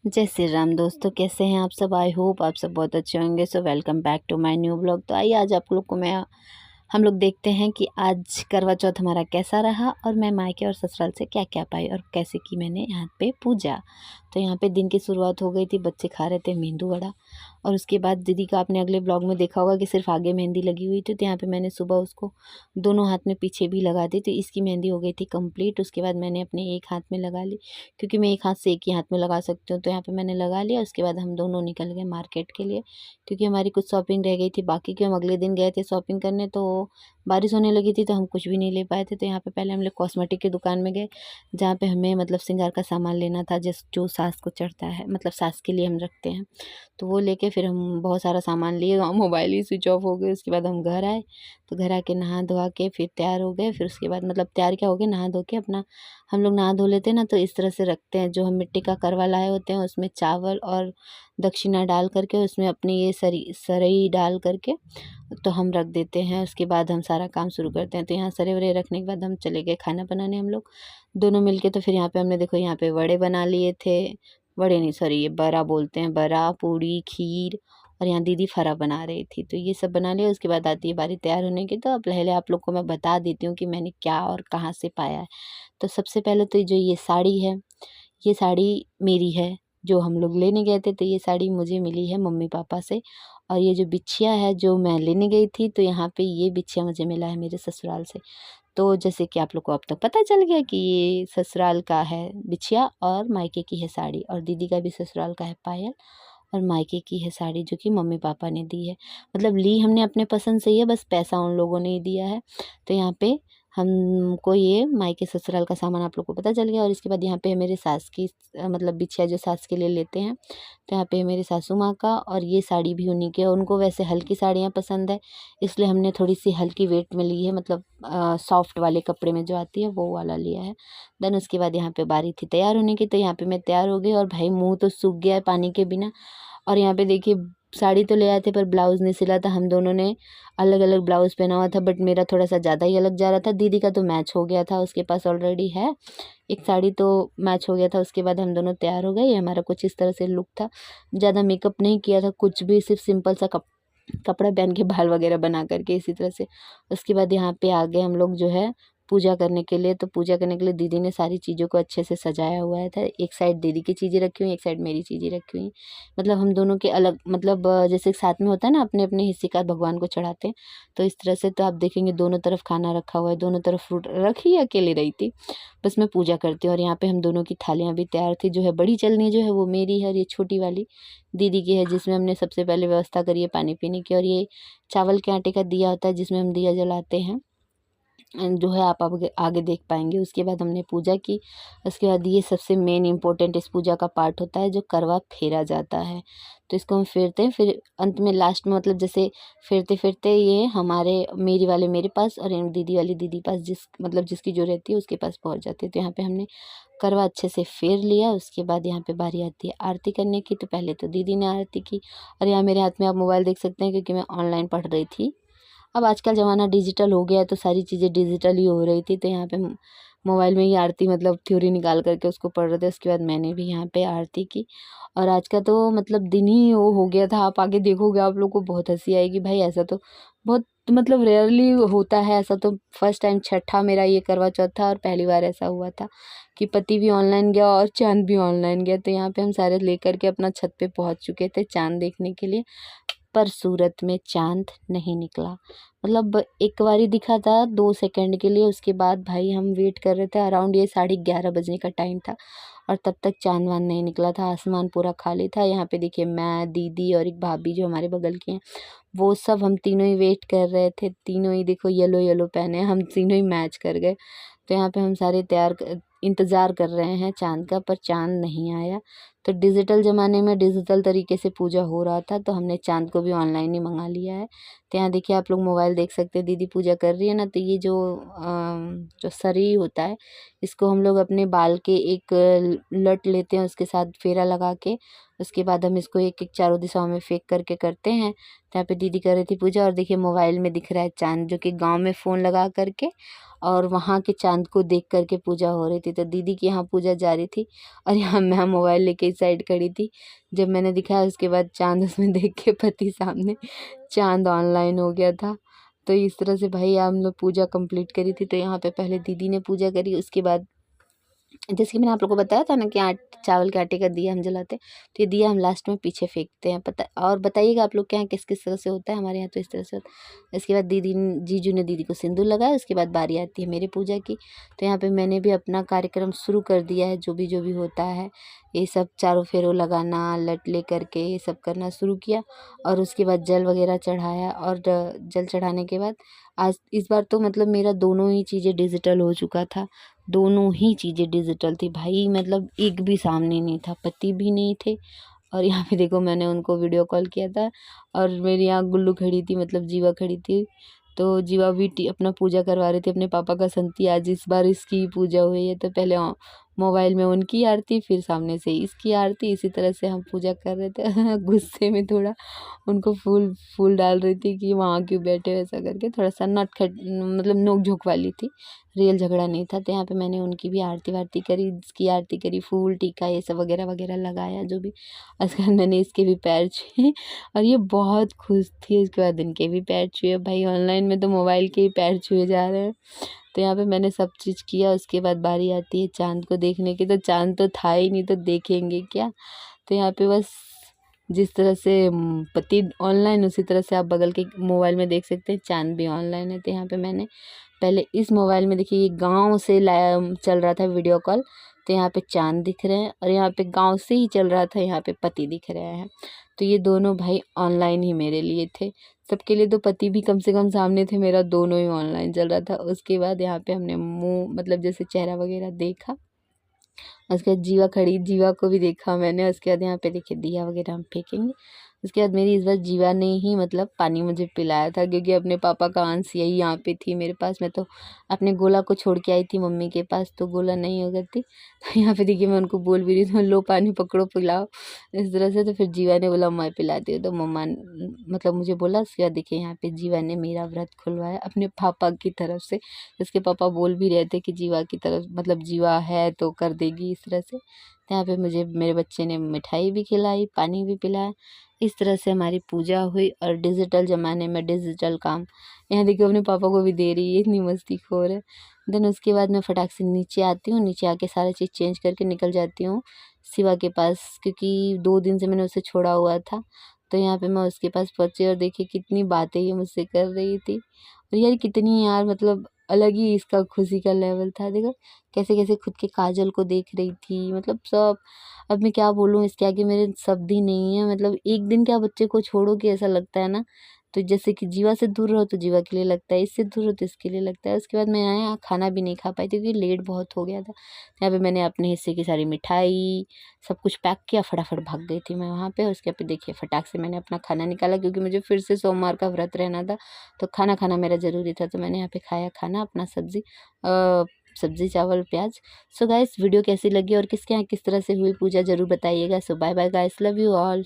जय श्री राम दोस्तों, कैसे हैं आप सब। आई होप आप सब बहुत अच्छे होंगे। So welcome back to my new blog. तो आइए आज आप लोग को हम लोग देखते हैं कि आज करवा चौथ हमारा कैसा रहा और मैं मायके और ससुराल से क्या क्या पाई और कैसे की मैंने यहाँ पे पूजा। तो यहाँ पे दिन की शुरुआत हो गई थी, बच्चे खा रहे थे मेंदू वड़ा। और उसके बाद दीदी का आपने अगले ब्लॉग में देखा होगा कि सिर्फ आगे मेहंदी लगी हुई थी, तो यहाँ पे मैंने सुबह उसको दोनों हाथ में पीछे भी लगा दी। तो इसकी मेहंदी हो गई थी कंप्लीट। उसके बाद मैंने अपने एक हाथ में लगा ली, क्योंकि मैं एक हाथ से एक ही हाथ में लगा सकती हूँ। तो यहाँ पे मैंने लगा लिया। उसके बाद हम दोनों निकल गए मार्केट के लिए, क्योंकि हमारी कुछ शॉपिंग रह गई थी बाकी की। हम अगले दिन गए थे शॉपिंग करने, तो बारिश होने लगी थी तो हम कुछ भी नहीं ले पाए थे। तो यहाँ पे पहले हम लोग कॉस्मेटिक की दुकान में गए, जहाँ पे हमें मतलब श्रृंगार का सामान लेना था, जिस जो सास को चढ़ता है, मतलब सास के लिए हम रखते हैं। तो वो लेके फिर हम बहुत सारा सामान लिए। मोबाइल ही स्विच ऑफ हो गए। उसके बाद हम घर आए, तो घर आके नहा धोआ के फिर तैयार हो गए। फिर उसके बाद मतलब तैयार क्या हो गए, नहा धो के अपना हम लोग नहा धो लेते हैं ना, तो इस तरह से रखते हैं। जो हम मिट्टी का करवा लाए होते हैं उसमें चावल और दक्षिणा डाल करके, उसमें अपनी ये सरई डाल करके तो हम रख देते हैं। उसके बाद हम सारा काम शुरू करते हैं। तो यहाँ सरे वरे रखने के बाद हम चले गए खाना बनाने हम लोग दोनों मिलके। तो फिर यहाँ पे हमने देखो यहाँ पे वड़े बना लिए थे, वड़े नहीं सॉरी ये बड़ा बोलते हैं, बड़ा पूड़ी खीर। और यहाँ दीदी फरा बना रही थी, तो ये सब बना लिया। उसके बाद आती है बारी तैयार होने की। तो अब पहले आप लोग को मैं बता देती हूँ कि मैंने क्या और कहाँ से पाया है। तो सबसे पहले तो जो ये साड़ी है, ये साड़ी मेरी है, जो हम लोग लेने गए थे। तो ये साड़ी मुझे मिली है मम्मी पापा से। और ये जो बिछिया है जो मैं लेने गई थी, तो यहाँ पे ये बिछिया मुझे मिला है मेरे ससुराल से। तो जैसे कि आप लोग को अब तक पता चल गया कि ये ससुराल का है बिछिया और मायके की है साड़ी। और दीदी का भी ससुराल का है पायल और मायके की है साड़ी, जो कि मम्मी पापा ने दी है। मतलब ली हमने अपने पसंद से ही है, बस पैसा उन लोगों ने ही दिया है। तो यहाँ पे हमको ये मायके ससुराल का सामान आप लोग को पता चल गया। और इसके बाद यहाँ पे है मेरे सास की मतलब बिछिया जो सास के लिए लेते हैं। तो यहाँ पे है मेरी सासू माँ का, और ये साड़ी भी उन्हीं की है। उनको वैसे हल्की साड़ियाँ पसंद है, इसलिए हमने थोड़ी सी हल्की वेट में ली है, मतलब सॉफ्ट वाले कपड़े में जो आती है वो वाला लिया है। देन उसके बाद यहाँ पे बारी थी तैयार होने की। तो यहाँ पे मैं तैयार हो गई और भाई मुँह तो सूख गया है पानी के बिना। और यहाँ पे देखिए साड़ी तो ले आए थे पर ब्लाउज़ नहीं सिला था। हम दोनों ने अलग अलग ब्लाउज़ पहना हुआ था, बट मेरा थोड़ा सा ज़्यादा ही अलग जा रहा था। दीदी का तो मैच हो गया था, उसके पास ऑलरेडी है एक साड़ी, तो मैच हो गया था। उसके बाद हम दोनों तैयार हो गए। ये हमारा कुछ इस तरह से लुक था। ज़्यादा मेकअप नहीं किया था कुछ भी, सिर्फ सिंपल सा कपड़ा पहन के बाल वगैरह बना करके इसी तरह से। उसके बाद यहाँ पे आ गए हम लोग जो है पूजा करने के लिए। तो पूजा करने के लिए दीदी ने सारी चीज़ों को अच्छे से सजाया हुआ था। एक साइड दीदी की चीज़ें रखी हुई, एक साइड मेरी चीज़ें रखी हुई। मतलब हम दोनों के अलग, मतलब जैसे साथ में होता है ना, अपने अपने हिस्से का भगवान को चढ़ाते हैं, तो इस तरह से। तो आप देखेंगे दोनों तरफ खाना रखा हुआ है, दोनों तरफ फ्रूट रखी है। अकेले रही थी, बस मैं पूजा करती हूँ। और यहाँ पे हम दोनों की थालियाँ भी तैयार थी। जो है बड़ी चलनी जो है वो मेरी है, और ये छोटी वाली दीदी की है, जिसमें हमने सबसे पहले व्यवस्था करी है पानी पीने की। और ये चावल के आटे का दिया होता है जिसमें हम दिया जलाते हैं, जो है आप आगे आगे देख पाएंगे। उसके बाद हमने पूजा की। उसके बाद ये सबसे मेन इम्पोर्टेंट इस पूजा का पार्ट होता है, जो करवा फेरा जाता है। तो इसको हम फेरते हैं, फिर अंत में लास्ट में मतलब जैसे फेरते फेरते ये हमारे मेरी वाले मेरे पास और इन दीदी वाली दीदी पास, जिस मतलब जिसकी जो रहती है उसके पास पहुंच जाती है। तो यहाँ पे हमने करवा अच्छे से फेर लिया। उसके बाद यहाँ पे बारी आती है आरती करने की। तो पहले तो दीदी ने आरती की। और यहाँ मेरे हाथ में आप मोबाइल देख सकते हैं, क्योंकि मैं ऑनलाइन पढ़ रही थी। अब आजकल ज़माना डिजिटल हो गया है, तो सारी चीज़ें डिजिटल ही हो रही थी। तो यहाँ पे मोबाइल में ही आरती मतलब थ्योरी निकाल करके उसको पढ़ रहे थे। उसके बाद मैंने भी यहाँ पे आरती की। और आज का तो मतलब दिन ही वो हो गया था। आप आगे देखोगे आप लोग को बहुत हंसी आएगी भाई। ऐसा तो बहुत मतलब रेयरली होता है ऐसा। तो फर्स्ट टाइम छठा मेरा ये करवा चौथ था, और पहली बार ऐसा हुआ था कि पति भी ऑनलाइन गया और चाँद भी ऑनलाइन गया। तो यहाँ पे हम सारे लेकर के अपना छत पे पहुँच चुके थे चाँद देखने के लिए, पर सूरत में चाँद नहीं निकला। मतलब एक बारी दिखा था 2 सेकंड के लिए। उसके बाद भाई हम वेट कर रहे थे, अराउंड ये 11:30 बजने का टाइम था, और तब तक चाँद वाँद नहीं निकला था। आसमान पूरा खाली था। यहाँ पे देखिए मैं, दीदी और एक भाभी जो हमारे बगल की हैं, वो सब हम तीनों ही वेट कर रहे थे। तीनों ही देखो येलो येलो पहने, हम तीनों ही मैच कर गए। तो यहाँ पे हम सारे इंतज़ार कर रहे हैं चाँद का, पर चाँद नहीं आया। तो डिजिटल ज़माने में डिजिटल तरीके से पूजा हो रहा था, तो हमने चाँद को भी ऑनलाइन ही मंगा लिया है। तो यहाँ देखिए आप लोग मोबाइल देख सकते हैं, दीदी पूजा कर रही है ना। तो ये जो सरी होता है, इसको हम लोग अपने बाल के एक लट लेते हैं, उसके साथ फेरा लगा के उसके बाद हम इसको एक एक चारों दिशाओं में फेंक करके करते हैं। तो यहाँ पे दीदी कर रही थी पूजा, और देखिए मोबाइल में दिख रहा है चाँद, जो कि गांव में फ़ोन लगा करके और वहाँ के चाँद को देख करके पूजा हो रही थी। तो दीदी की यहाँ पूजा जारी थी और यहाँ मैं मोबाइल लेके इस साइड खड़ी थी। जब मैंने दिखाया उसके बाद चाँद उसमें देख के पति सामने, चाँद ऑनलाइन हो गया था। तो इस तरह से भाई हम लोग पूजा कंप्लीट करी थी। तो यहाँ पे पहले दीदी ने पूजा करी, उसके बाद जैसे कि मैंने आप लोगों को बताया था ना कि चावल के आटे का दिया हम जलाते हैं, तो ये दिया हम लास्ट में पीछे फेंकते हैं। पता और बताइएगा आप लोग के यहाँ किस किस तरह से होता है, हमारे यहाँ तो इस तरह से होता है। इसके बाद जीजू ने दीदी को सिंदूर लगाया, उसके बाद बारी आती है मेरी पूजा की। तो यहाँ पे मैंने भी अपना कार्यक्रम शुरू कर दिया है, जो भी होता है ये सब चारों फेरों लगाना, लट ले करके ये सब करना शुरू किया। और उसके बाद जल वगैरह चढ़ाया, और जल चढ़ाने के बाद आज इस बार तो मतलब मेरा दोनों ही चीज़ें डिजिटल हो चुका था, दोनों ही चीज़ें डिजिटल थी भाई, मतलब एक भी सामने नहीं था, पति भी नहीं थे। और यहाँ पे देखो मैंने उनको वीडियो कॉल किया था, और मेरी यहाँ गुल्लू खड़ी थी, मतलब जीवा खड़ी थी। तो जीवा भी अपना पूजा करवा रही थी अपने पापा का संती, आज इस बार इसकी पूजा हुई है। तो पहले मोबाइल में उनकी आरती, फिर सामने से इसकी आरती, इसी तरह से हम पूजा कर रहे थे गुस्से में थोड़ा उनको फूल फूल डाल रही थी कि वहाँ क्यों बैठे हो, ऐसा करके थोड़ा सा नटखट मतलब नोक झोंक वाली थी, रियल झगड़ा नहीं था। तो यहाँ पे मैंने उनकी भी आरती वारती करी, इसकी आरती करी, फूल टीका ये सब वगैरह वगैरह लगाया जो भी। उसके बाद मैंने इसके भी पैर छुए और ये बहुत खुश थी। उसके बाद इनके भी पैर छुए, भाई ऑनलाइन में तो मोबाइल के ही पैर छुए जा रहे हैं। तो यहाँ पे मैंने सब चीज़ किया। उसके बाद बारी आती है चाँद को देखने की, तो चाँद तो था ही नहीं, तो देखेंगे क्या। तो यहाँ पे बस जिस तरह से पति ऑनलाइन, उसी तरह से आप बगल के मोबाइल में देख सकते हैं चाँद भी ऑनलाइन है। तो यहाँ पे मैंने पहले इस मोबाइल में देखिए, ये गांव से लाया चल रहा था वीडियो कॉल, तो यहाँ पे चाँद दिख रहे हैं, और यहाँ पे गांव से ही चल रहा था, यहाँ पे पति दिख रहे हैं। तो ये दोनों भाई ऑनलाइन ही मेरे लिए थे, सबके लिए तो पति भी कम से कम सामने थे, मेरा दोनों ही ऑनलाइन चल रहा था। उसके बाद यहाँ पे हमने मुँह मतलब जैसे चेहरा वगैरह देखा, उसके बाद जीवा खड़ी, जीवा को भी देखा मैंने। उसके बाद यहाँ पे देखिए दिया वगैरह हम फेंकेंगे। उसके बाद मेरी इस बार जीवा ने ही मतलब पानी मुझे पिलाया था, क्योंकि अपने पापा का अंश यही यहाँ पे थी मेरे पास। मैं तो अपने गोला को छोड़ के आई थी मम्मी के पास, तो गोला नहीं हो गई थी। तो यहाँ पे देखिए मैं उनको बोल भी रही थी लो पानी पकड़ो पिलाओ, इस तरह से। तो फिर जीवा ने बोला मैं पिलाती हूँ, तो मम्मा मतलब मुझे बोला। उसके बाद देखिए यहाँ पे जीवा ने मेरा व्रत खुलवाया अपने पापा की तरफ से। उसके पापा बोल भी रहे थे कि जीवा की तरफ मतलब जीवा है तो कर देगी, इस तरह से। तो यहाँ पे मुझे मेरे बच्चे ने मिठाई भी खिलाई, पानी भी पिलाया। इस तरह से हमारी पूजा हुई, और डिजिटल ज़माने में डिजिटल काम। यहाँ देखिए अपने पापा को भी दे रही है, इतनी मस्तीखोर है। देन उसके बाद मैं फटाक से नीचे आती हूँ, नीचे आके सारा चीज़ चेंज करके निकल जाती हूँ शिवा के पास, क्योंकि 2 दिन से मैंने उसे छोड़ा हुआ था। तो यहाँ पे मैं उसके पास पहुँची, और देखिए कितनी बातें ये मुझसे कर रही थी, और यार कितनी यार मतलब अलग ही इसका खुशी का लेवल था। देखो कैसे कैसे खुद के काजल को देख रही थी, मतलब सब। अब मैं क्या बोलूँ, इसके आगे मेरे शब्द ही नहीं है। मतलब एक दिन क्या बच्चे को छोड़ोगे, ऐसा लगता है ना। तो जैसे कि जीवा से दूर रहो तो जीवा के लिए लगता है, इससे दूर रहो तो इसके लिए लगता है। उसके बाद मैं यहाँ खाना भी नहीं खा पाई थी, क्योंकि लेट बहुत हो गया था। यहाँ पे मैंने अपने हिस्से की सारी मिठाई सब कुछ पैक किया, फटाफट भाग गई थी मैं वहाँ पे। उसके पे देखिए फटाक से मैंने अपना खाना निकाला, क्योंकि मुझे फिर से सोमवार का व्रत रहना था, तो खाना खाना मेरा ज़रूरी था। तो मैंने यहाँ पे खाया खाना अपना सब्जी चावल प्याज। सो गाइस वीडियो कैसी लगी और किसके यहाँ किस तरह से हुई पूजा ज़रूर बताइएगा। So bye bye guys, love you all.